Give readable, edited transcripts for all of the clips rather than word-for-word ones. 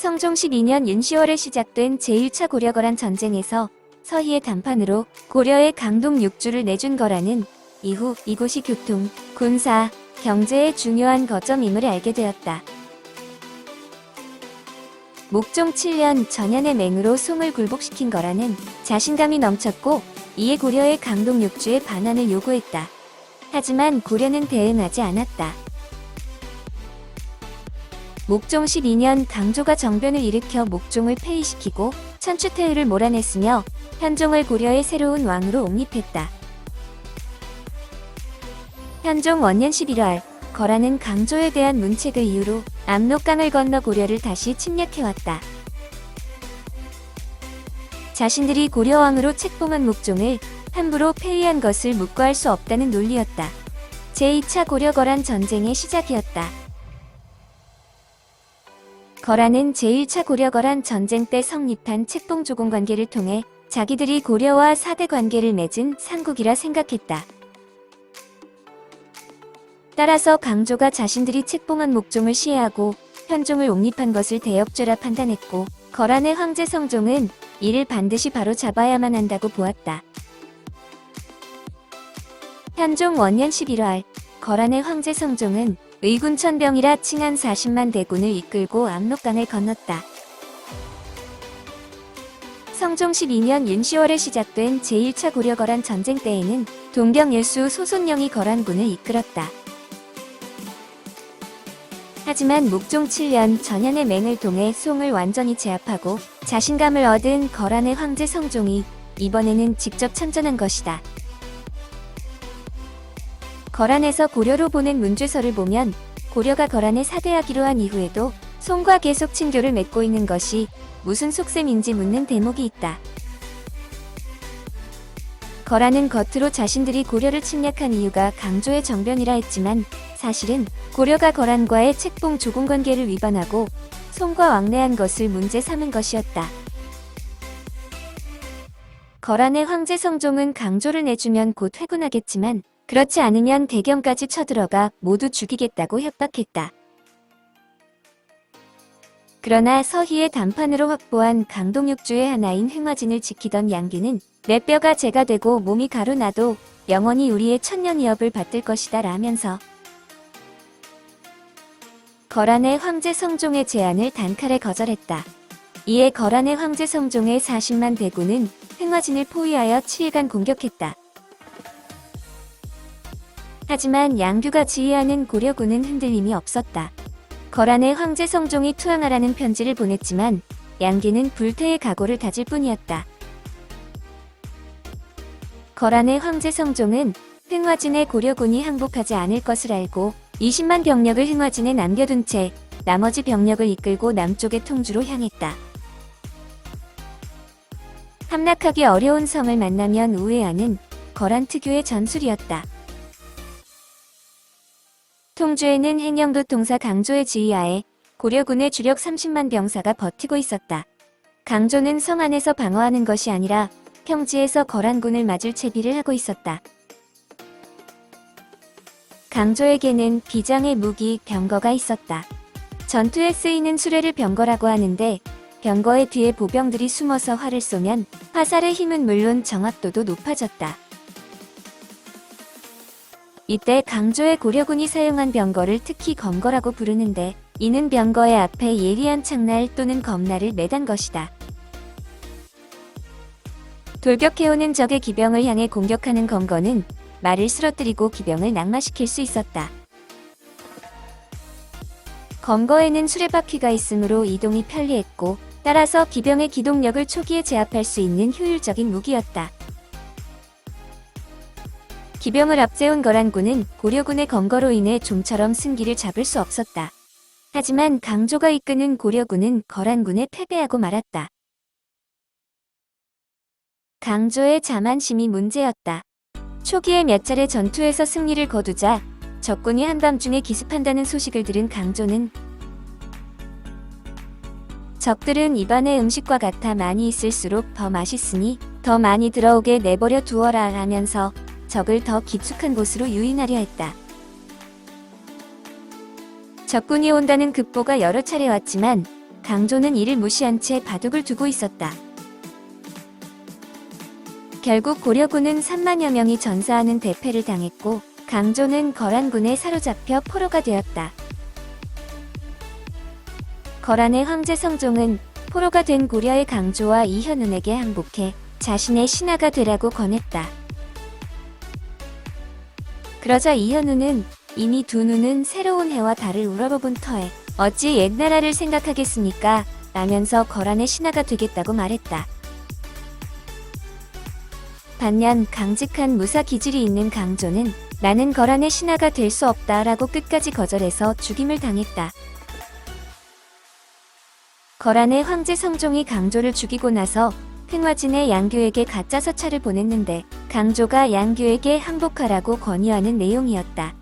성종 12년 윤 10월에 시작된 제1차 고려거란 전쟁에서 서희의 단판으로 고려의 강동 6주를 내준 거란은 이후 이곳이 교통, 군사, 경제의 중요한 거점임을 알게 되었다. 목종 7년 전현의 맹으로 송을 굴복시킨 거란은 자신감이 넘쳤고 이에 고려의 강동 6주의 반환을 요구했다. 하지만 고려는 대응하지 않았다. 목종 12년 강조가 정변을 일으켜 목종을 폐위시키고 천추태후를 몰아냈으며 현종을 고려의 새로운 왕으로 옹립했다. 현종 원년 11월, 거란은 강조에 대한 문책을 이유로 압록강을 건너 고려를 다시 침략해왔다. 자신들이 고려왕으로 책봉한 목종을 함부로 폐위한 것을 묵과할 수 없다는 논리였다. 제2차 고려거란 전쟁의 시작이었다. 거란은 제1차 고려거란 전쟁 때 성립한 책봉조공 관계를 통해 자기들이 고려와 사대 관계를 맺은 상국이라 생각했다. 따라서 강조가 자신들이 책봉한 목종을 시해하고 현종을 옹립한 것을 대역죄라 판단했고 거란의 황제 성종은 이를 반드시 바로 잡아야만 한다고 보았다. 현종 원년 11월, 거란의 황제 성종은 의군 천병이라 칭한 40만 대군을 이끌고 압록강을 건넜다. 성종 12년 윤 10월에 시작된 제1차 고려거란 전쟁 때에는 동경일수 소손영이 거란군을 이끌었다. 하지만 목종 7년 전현의 맹을 통해 송을 완전히 제압하고 자신감을 얻은 거란의 황제 성종이 이번에는 직접 참전한 것이다. 거란에서 고려로 보낸 문죄서를 보면 고려가 거란에 사대하기로 한 이후에도 송과 계속 친교를 맺고 있는 것이 무슨 속셈인지 묻는 대목이 있다. 거란은 겉으로 자신들이 고려를 침략한 이유가 강조의 정변이라 했지만 사실은 고려가 거란과의 책봉 조공 관계를 위반하고 송과 왕래한 것을 문제 삼은 것이었다. 거란의 황제 성종은 강조를 내주면 곧 회군하겠지만 그렇지 않으면 대경까지 쳐들어가 모두 죽이겠다고 협박했다. 그러나 서희의 단판으로 확보한 강동 6주의 하나인 흥화진을 지키던 양귀는 내 뼈가 재가 되고 몸이 가루나도 영원히 우리의 천년 위협을 받들 것이다 라면서 거란의 황제 성종의 제안을 단칼에 거절했다. 이에 거란의 황제 성종의 40만 대군은 흥화진을 포위하여 7일간 공격했다. 하지만 양규가 지휘하는 고려군은 흔들림이 없었다. 거란의 황제 성종이 투항하라는 편지를 보냈지만 양귀는 불태의 각오를 다질 뿐이었다. 거란의 황제 성종은 흥화진의 고려군이 항복하지 않을 것을 알고 20만 병력을 흥화진에 남겨둔 채 나머지 병력을 이끌고 남쪽의 통주로 향했다. 함락하기 어려운 성을 만나면 우회하는 거란 특유의 전술이었다. 통주에는 행영도 통사 강조의 지휘하에 고려군의 주력 30만 병사가 버티고 있었다. 강조는 성 안에서 방어하는 것이 아니라 평지에서 거란군을 맞을 채비를 하고 있었다. 강조에게는 비장의 무기 병거가 있었다. 전투에 쓰이는 수레를 병거라고 하는데 병거의 뒤에 보병들이 숨어서 활을 쏘면 화살의 힘은 물론 정확도도 높아졌다. 이때 강조의 고려군이 사용한 병거를 특히 검거라고 부르는데 이는 병거의 앞에 예리한 창날 또는 검날을 매단 것이다. 돌격해오는 적의 기병을 향해 공격하는 검거는 말을 쓰러뜨리고 기병을 낙마시킬 수 있었다. 검거에는 수레바퀴가 있으므로 이동이 편리했고 따라서 기병의 기동력을 초기에 제압할 수 있는 효율적인 무기였다. 기병을 앞세운 거란군은 고려군의 검거로 인해 좀처럼 승기를 잡을 수 없었다. 하지만 강조가 이끄는 고려군은 거란군에 패배하고 말았다. 강조의 자만심이 문제였다. 초기에 몇 차례 전투에서 승리를 거두자 적군이 한밤중에 기습한다는 소식을 들은 강조는 적들은 입안의 음식과 같아 많이 있을수록 더 맛있으니 더 많이 들어오게 내버려 두어라 하면서 적을 더 깊숙한 곳으로 유인하려 했다. 적군이 온다는 급보가 여러 차례 왔지만 강조는 이를 무시한 채 바둑을 두고 있었다. 결국 고려군은 3만여 명이 전사하는 대패를 당했고 강조는 거란군에 사로잡혀 포로가 되었다. 거란의 황제 성종은 포로가 된 고려의 강조와 이현운에게 항복해 자신의 신하가 되라고 권했다. 그러자 이현운은 이미 두 눈은 새로운 해와 달을 우러러본 터에 어찌 옛나라를 생각하겠습니까? 라면서 거란의 신하가 되겠다고 말했다. 반면 강직한 무사 기질이 있는 강조는 나는 거란의 신하가 될 수 없다 라고 끝까지 거절해서 죽임을 당했다. 거란의 황제 성종이 강조를 죽이고 나서 흥화진의 양규에게 가짜 서찰을 보냈는데 강조가 양규에게 항복하라고 권유하는 내용이었다.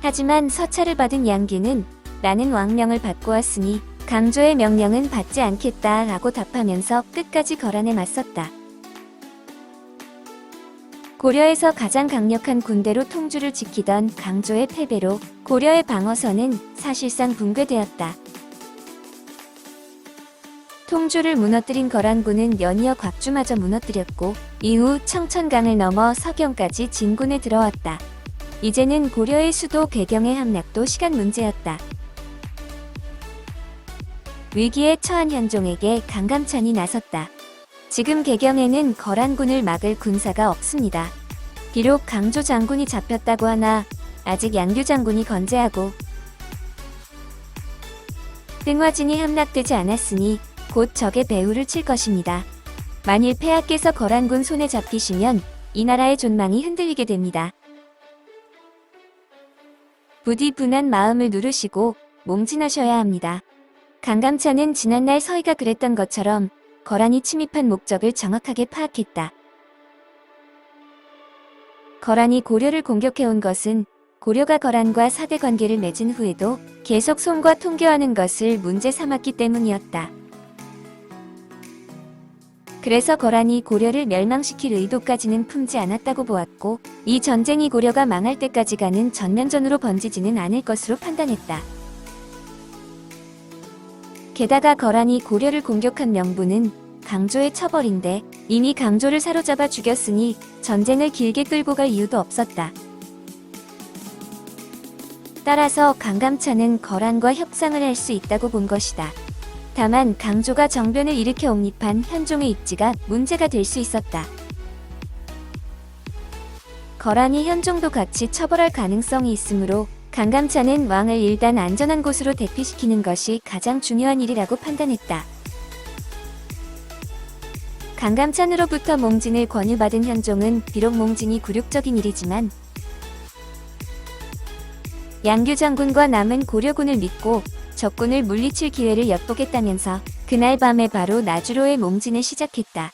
하지만 서찰을 받은 양규는 나는 왕명을 받고 왔으니 강조의 명령은 받지 않겠다 라고 답하면서 끝까지 거란에 맞섰다. 고려에서 가장 강력한 군대로 통주를 지키던 강조의 패배로 고려의 방어선은 사실상 붕괴되었다. 통주를 무너뜨린 거란군은 연이어 곽주마저 무너뜨렸고 이후 청천강을 넘어 서경까지 진군에 들어왔다. 이제는 고려의 수도 개경의 함락도 시간 문제였다. 위기에 처한 현종에게 강감찬이 나섰다. 지금 개경에는 거란군을 막을 군사가 없습니다. 비록 강조 장군이 잡혔다고 하나 아직 양규 장군이 건재하고 흥화진이 함락되지 않았으니 곧 적의 배후를 칠 것입니다. 만일 폐하께서 거란군 손에 잡히시면 이 나라의 존망이 흔들리게 됩니다. 부디 분한 마음을 누르시고 몽진하셔야 합니다. 강감찬은 지난날 서희가 그랬던 것처럼 거란이 침입한 목적을 정확하게 파악했다. 거란이 고려를 공격해온 것은 고려가 거란과 사대 관계를 맺은 후에도 계속 송과 통교하는 것을 문제 삼았기 때문이었다. 그래서 거란이 고려를 멸망시킬 의도까지는 품지 않았다고 보았고 이 전쟁이 고려가 망할 때까지 가는 전면전으로 번지지는 않을 것으로 판단했다. 게다가 거란이 고려를 공격한 명분은 강조의 처벌인데 이미 강조를 사로잡아 죽였으니 전쟁을 길게 끌고 갈 이유도 없었다. 따라서 강감찬은 거란과 협상을 할 수 있다고 본 것이다. 다만 강조가 정변을 일으켜 옹립한 현종의 입지가 문제가 될 수 있었다. 거란이 현종도 같이 처벌할 가능성이 있으므로 강감찬은 왕을 일단 안전한 곳으로 대피시키는 것이 가장 중요한 일이라고 판단했다. 강감찬으로부터 몽진을 권유받은 현종은 비록 몽진이 굴욕적인 일이지만 양규 장군과 남은 고려군을 믿고 적군을 물리칠 기회를 엿보겠다면서 그날 밤에 바로 나주로의 몽진을 시작했다.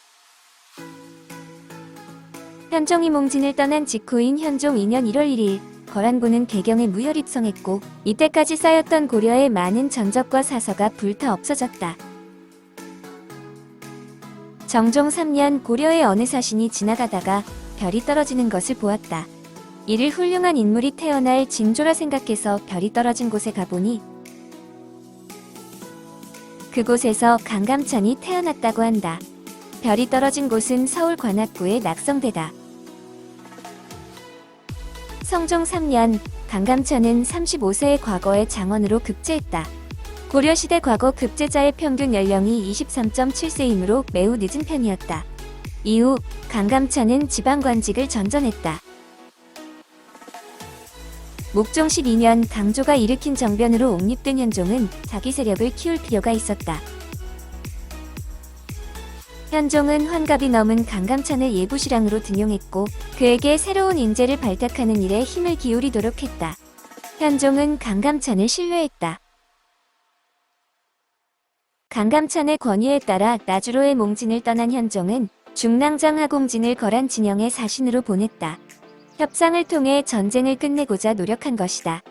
현종이 몽진을 떠난 직후인 현종 2년 1월 1일 거란군은 개경에 무혈 입성했고 이때까지 쌓였던 고려의 많은 전적과 사서가 불타 없어졌다. 정종 3년 고려의 어느 사신이 지나가다가 별이 떨어지는 것을 보았다. 이를 훌륭한 인물이 태어날 징조라 생각해서 별이 떨어진 곳에 가보니 그곳에서 강감찬이 태어났다고 한다. 별이 떨어진 곳은 서울 관악구의 낙성대다. 성종 3년 강감찬은 35세의 과거의 장원으로 급제했다. 고려시대 과거 급제자의 평균 연령이 23.7세이므로 매우 늦은 편이었다. 이후 강감찬은 지방관직을 전전했다. 목종 12년 강조가 일으킨 정변으로 옹립된 현종은 자기 세력을 키울 필요가 있었다. 현종은 환갑이 넘은 강감찬을 예부시랑으로 등용했고 그에게 새로운 인재를 발탁하는 일에 힘을 기울이도록 했다. 현종은 강감찬을 신뢰했다. 강감찬의 권유에 따라 나주로의 몽진을 떠난 현종은 중랑장 하공진을 거란 진영의 사신으로 보냈다. 협상을 통해 전쟁을 끝내고자 노력한 것이다.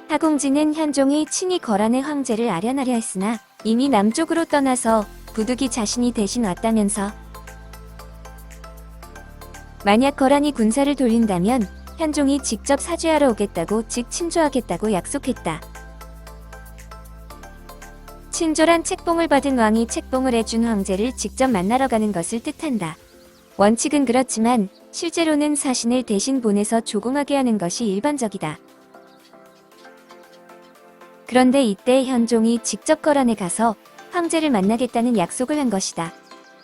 하공진은 현종이 친히 거란의 황제를 아련하려 했으나 이미 남쪽으로 떠나서 부득이 자신이 대신 왔다면서 만약 거란이 군사를 돌린다면 현종이 직접 사죄하러 오겠다고 즉 친조하겠다고 약속했다. 친조란 책봉을 받은 왕이 책봉을 해준 황제를 직접 만나러 가는 것을 뜻한다. 원칙은 그렇지만 실제로는 사신을 대신 보내서 조공하게 하는 것이 일반적이다. 그런데 이때 현종이 직접 거란에 가서 황제를 만나겠다는 약속을 한 것이다.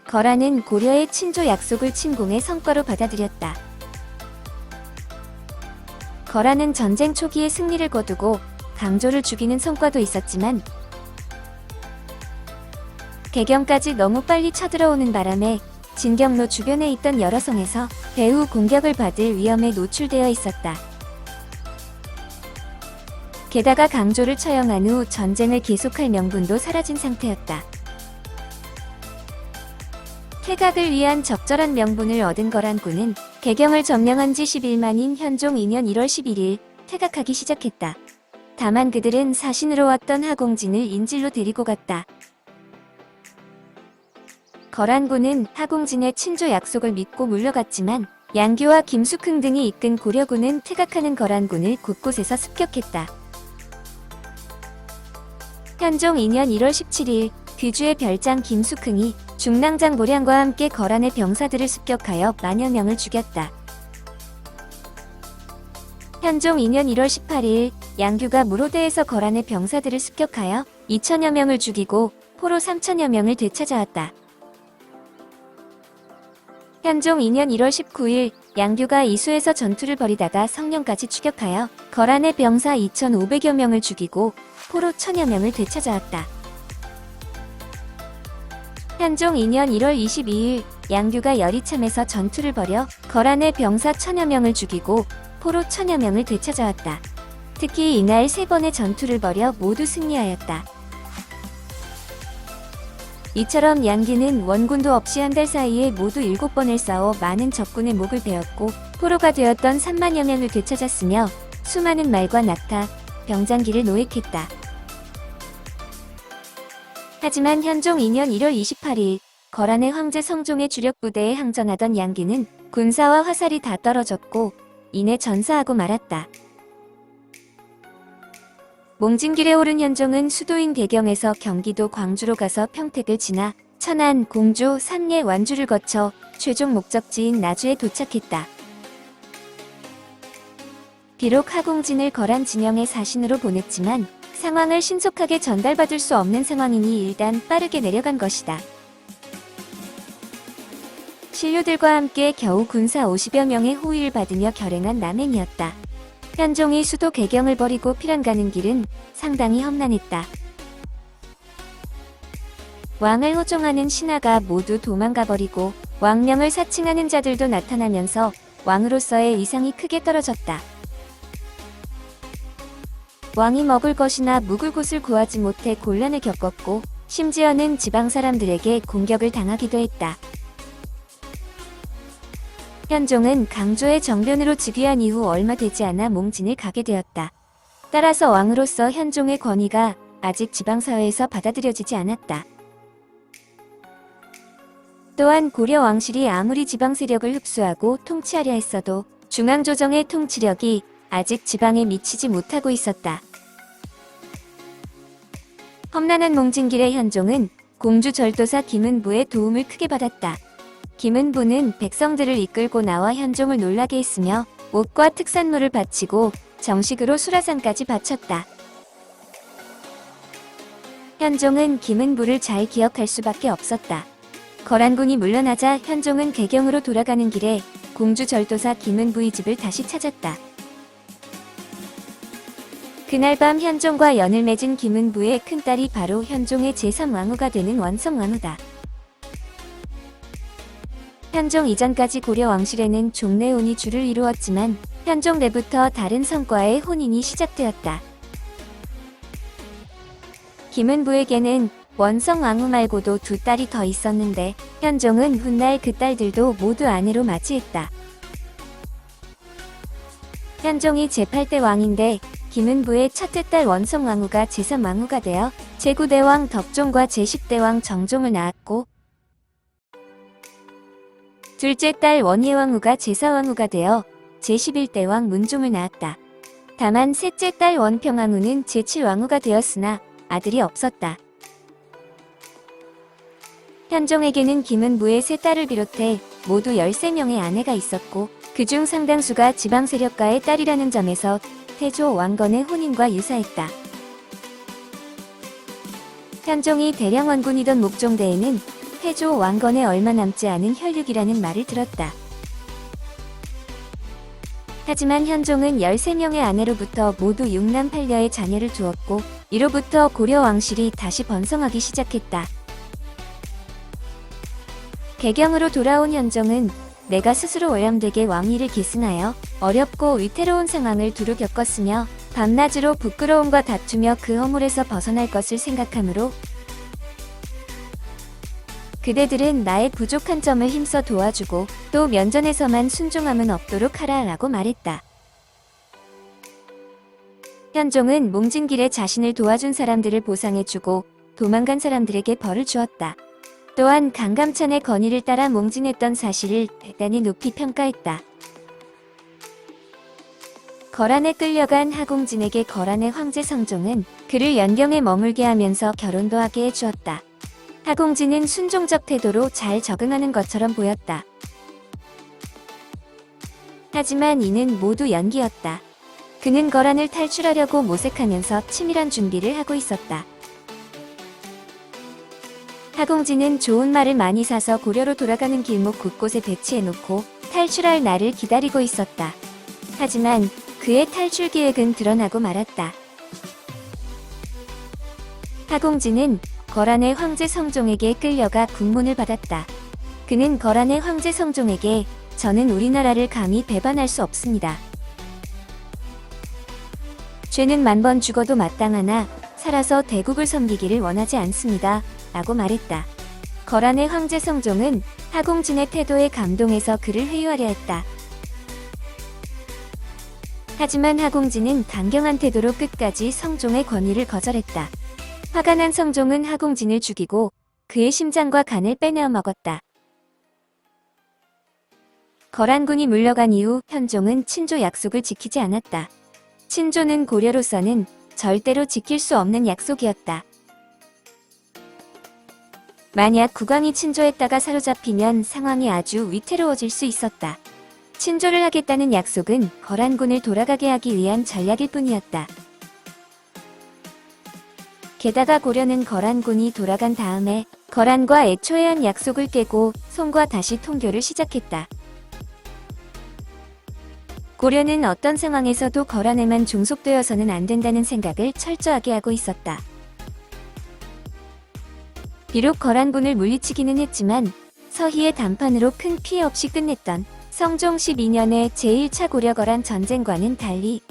거란은 고려의 친조 약속을 침공의 성과로 받아들였다. 거란은 전쟁 초기에 승리를 거두고 강조를 죽이는 성과도 있었지만 개경까지 너무 빨리 쳐들어오는 바람에 진경로 주변에 있던 여러 성에서 배후 공격을 받을 위험에 노출되어 있었다. 게다가 강조를 처형한 후 전쟁을 계속할 명분도 사라진 상태였다. 퇴각을 위한 적절한 명분을 얻은 거란군은 개경을 점령한 지 11만인 현종 2년 1월 11일 퇴각하기 시작했다. 다만 그들은 사신으로 왔던 하공진을 인질로 데리고 갔다. 거란군은 하공진의 친조 약속을 믿고 물러갔지만 양규와 김숙흥 등이 이끈 고려군은 퇴각하는 거란군을 곳곳에서 습격했다. 현종 2년 1월 17일 귀주의 별장 김숙흥이 중랑장 모량과 함께 거란의 병사들을 습격하여 만여 명을 죽였다. 현종 2년 1월 18일 양규가 무로대에서 거란의 병사들을 습격하여 2천여 명을 죽이고 포로 3천여 명을 되찾아왔다. 현종 2년 1월 19일 양규가 이수에서 전투를 벌이다가 성령까지 추격하여 거란의 병사 2,500여 명을 죽이고 포로 1,000여 명을 되찾아왔다. 현종 2년 1월 22일 양규가 여리참에서 전투를 벌여 거란의 병사 1,000여 명을 죽이고 포로 1,000여 명을 되찾아왔다. 특히 이날 3번의 전투를 벌여 모두 승리하였다. 이처럼 양귀는 원군도 없이 한 달 사이에 모두 7번을 싸워 많은 적군의 목을 베었고 포로가 되었던 3만여 명을 되찾았으며 수많은 말과 낙타, 병장기를 노획했다. 하지만 현종 2년 1월 28일 거란의 황제 성종의 주력 부대에 항전하던 양귀는 군사와 화살이 다 떨어졌고 이내 전사하고 말았다. 몽진길에 오른 현종은 수도인 대경에서 경기도 광주로 가서 평택을 지나 천안, 공주, 삼례, 완주를 거쳐 최종 목적지인 나주에 도착했다. 비록 하공진을 거란 진영의 사신으로 보냈지만 상황을 신속하게 전달받을 수 없는 상황이니 일단 빠르게 내려간 것이다. 신료들과 함께 겨우 군사 50여 명의 호위를 받으며 결행한 남행이었다. 현종이 수도 개경을 버리고 피란 가는 길은 상당히 험난했다. 왕을 호종하는 신하가 모두 도망가버리고 왕명을 사칭하는 자들도 나타나면서 왕으로서의 위상이 크게 떨어졌다. 왕이 먹을 것이나 묵을 곳을 구하지 못해 곤란을 겪었고 심지어는 지방 사람들에게 공격을 당하기도 했다. 현종은 강조의 정변으로 즉위한 이후 얼마 되지 않아 몽진을 가게 되었다. 따라서 왕으로서 현종의 권위가 아직 지방사회에서 받아들여지지 않았다. 또한 고려 왕실이 아무리 지방 세력을 흡수하고 통치하려 했어도 중앙조정의 통치력이 아직 지방에 미치지 못하고 있었다. 험난한 몽진길의 현종은 공주 절도사 김은부의 도움을 크게 받았다. 김은부는 백성들을 이끌고 나와 현종을 놀라게 했으며 옷과 특산물을 바치고 정식으로 수라상까지 바쳤다. 현종은 김은부를 잘 기억할 수밖에 없었다. 거란군이 물러나자 현종은 개경으로 돌아가는 길에 공주 절도사 김은부의 집을 다시 찾았다. 그날 밤 현종과 연을 맺은 김은부의 큰딸이 바로 현종의 제3왕후가 되는 원성왕후다. 현종 이전까지 고려 왕실에는 종래혼이 주를 이루었지만 현종 내부터 다른 성과의 혼인이 시작되었다. 김은부에게는 원성왕후 말고도 2딸이 더 있었는데 현종은 훗날 그 딸들도 모두 아내로 맞이했다. 현종이 제8대 왕인데 김은부의 첫째 딸 원성왕후가 제3왕후가 되어 제9대왕 덕종과 제10대왕 정종을 낳았고 둘째 딸 원예왕후가 제4왕후가 되어 제11대 왕 문종을 낳았다. 다만 셋째 딸 원평왕후는 제7왕후가 되었으나 아들이 없었다. 현종에게는 김은부의 세 딸을 비롯해 모두 13명의 아내가 있었고 그중 상당수가 지방 세력가의 딸이라는 점에서 태조 왕건의 혼인과 유사했다. 현종이 대량 원군이던 목종대에는 태조 왕건에 얼마 남지 않은 혈육이라는 말을 들었다. 하지만 현종은 13명의 아내로부터 모두 6남 8녀의 자녀를 두었고 이로부터 고려 왕실이 다시 번성하기 시작했다. 개경으로 돌아온 현종은 내가 스스로 오염되게 왕위를 계승하여 어렵고 위태로운 상황을 두루 겪었으며 밤낮으로 부끄러움과 다투며 그 허물에서 벗어날 것을 생각하므로 그대들은 나의 부족한 점을 힘써 도와주고 또 면전에서만 순종함은 없도록 하라 라고 말했다. 현종은 몽진길에 자신을 도와준 사람들을 보상해주고 도망간 사람들에게 벌을 주었다. 또한 강감찬의 건의를 따라 몽진했던 사실을 대단히 높이 평가했다. 거란에 끌려간 하공진에게 거란의 황제 성종은 그를 연경에 머물게 하면서 결혼도 하게 해주었다. 하공진은 순종적 태도로 잘 적응하는 것처럼 보였다. 하지만 이는 모두 연기였다. 그는 거란을 탈출하려고 모색하면서 치밀한 준비를 하고 있었다. 하공진은 좋은 말을 많이 사서 고려로 돌아가는 길목 곳곳에 배치해놓고 탈출할 날을 기다리고 있었다. 하지만 그의 탈출 계획은 드러나고 말았다. 하공진은 거란의 황제 성종에게 끌려가 국문을 받았다. 그는 거란의 황제 성종에게 저는 우리나라를 감히 배반할 수 없습니다. 죄는 10,000번 죽어도 마땅하나 살아서 대국을 섬기기를 원하지 않습니다. 라고 말했다. 거란의 황제 성종은 하공진의 태도에 감동해서 그를 회유하려 했다. 하지만 하공진은 강경한 태도로 끝까지 성종의 권위를 거절했다. 화가 난 성종은 하공진을 죽이고 그의 심장과 간을 빼내어 먹었다. 거란군이 물러간 이후 현종은 친조 약속을 지키지 않았다. 친조는 고려로서는 절대로 지킬 수 없는 약속이었다. 만약 국왕이 친조했다가 사로잡히면 상황이 아주 위태로워질 수 있었다. 친조를 하겠다는 약속은 거란군을 돌아가게 하기 위한 전략일 뿐이었다. 게다가 고려는 거란군이 돌아간 다음에 거란과 애초에 한 약속을 깨고 송과 다시 통교를 시작했다. 고려는 어떤 상황에서도 거란에만 종속되어서는 안 된다는 생각을 철저하게 하고 있었다. 비록 거란군을 물리치기는 했지만 서희의 단판으로 큰 피해 없이 끝냈던 성종 12년의 제1차 고려-거란 전쟁과는 달리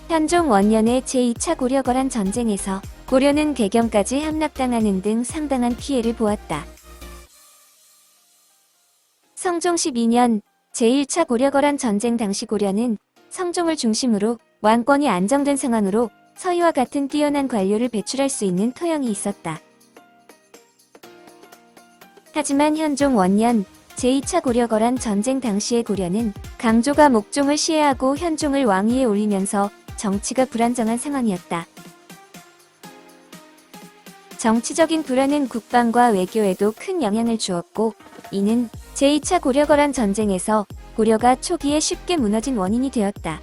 현종 원년의 제2차 고려-거란 전쟁에서 고려는 개경까지 함락당하는 등 상당한 피해를 보았다. 성종 12년 제1차 고려-거란 전쟁 당시 고려는 성종을 중심으로 왕권이 안정된 상황으로 서희와 같은 뛰어난 관료를 배출할 수 있는 토형이 있었다. 하지만 현종 원년 제2차 고려-거란 전쟁 당시의 고려는 강조가 목종을 시해하고 현종을 왕위에 올리면서 정치가 불안정한 상황이었다. 정치적인 불안은 국방과 외교에도 큰 영향을 주었고 이는 제2차 고려-거란 전쟁에서 고려가 초기에 쉽게 무너진 원인이 되었다.